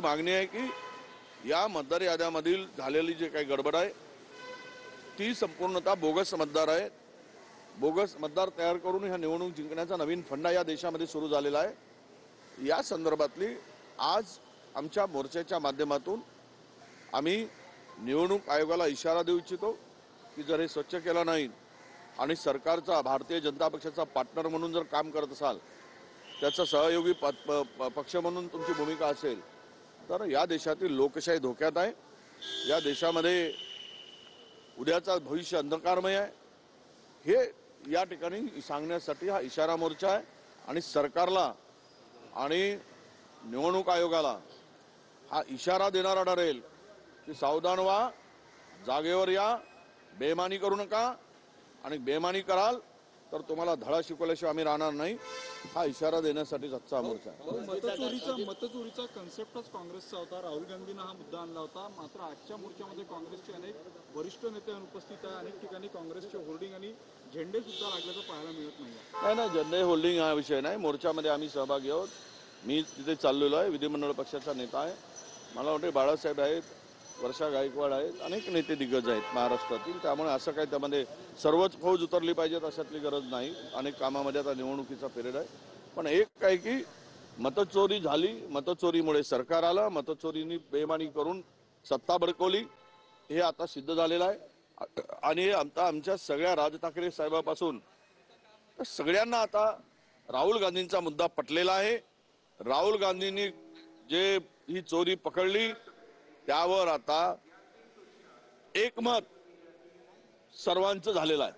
मागणी आहे की या मतदार याद्यामधील झालेली जे काही गडबड आहे ती संपूर्णतः बोगस मतदार आहे। बोगस मतदार तयार करून ह्या निवडणूक जिंकण्याचा नवीन फंडा या देशामध्ये सुरू झालेला आहे। या संदर्भातली आज आमच्या मोर्चाच्या माध्यमातून आम्ही निवडणूक आयोगाला इशारा देऊ इच्छितो की जर हे स्वच्छ केलं नाही आणि सरकारचा भारतीय जनता पक्षाचा पार्टनर म्हणून जर काम करत असाल, त्याचा सहयोगी पक्ष म्हणून तुमची भूमिका असेल तर या देशातील लोकशाही धोक्यात आहे। या देशामध्ये उद्याचा भविष्य अंधकारमय आहे। हे या ठिकाणी सांगण्यासाठी हा इशारा मोर्चा आहे आणि सरकारला आणि निवडणूक आयोगाला हा इशारा देणारा ठरेल की सावधान व्हा, जागेवर या, बेमानी करू नका आणि बेमानी कराल तर तुम्हाला धडा शिकवल्याशिवाय आम्ही राहणार नाही, हा इशारा देण्यासाठी आजचा मोर्चा आहे। मतचोरीचा कन्सेप्टच काँग्रेसचा होता। राहुल गांधींना हा मुद्दा आणला होता। मात्र आजच्या मोर्चामध्ये काँग्रेसचे अनेक वरिष्ठ नेते अनुपस्थित आहे। अनेक ठिकाणी काँग्रेसचे होर्डिंग आणि झेंडे सुद्धा लागल्याचं पाहायला मिळत नाही। नाही, झेंडे होल्डिंग हा विषय नाही। मोर्चामध्ये आम्ही सहभागी आहोत। मी तिथे चाललेलो आहे, विधिमंडळ पक्षाचा नेता आहे। मला वाटते बाळासाहेब आहेत, वर्षा गायकवाड आहेत, अनेक नेते दिग्गज आहेत महाराष्ट्रातील। त्यामुळे असं काही त्यामध्ये सर्वच फौज उतरली पाहिजेत अशातली गरज नाही। अनेक कामामध्ये आता निवडणुकीचा पिरियड आहे। पण एक काय की मतचोरी झाली, मतचोरीमुळे सरकार आलं, मतचोरीने बेमानी करून सत्ता बळकवली, हे आता सिद्ध झालेलं आहे। आणि आता आमच्या सगळ्या राज ठाकरे साहेबापासून सगळ्यांना आता राहुल गांधींचा मुद्दा पटलेला आहे। राहुल गांधींनी जे ही चोरी पकडली त्यावर आता एकमत सर्वांचं झालेलं आहे।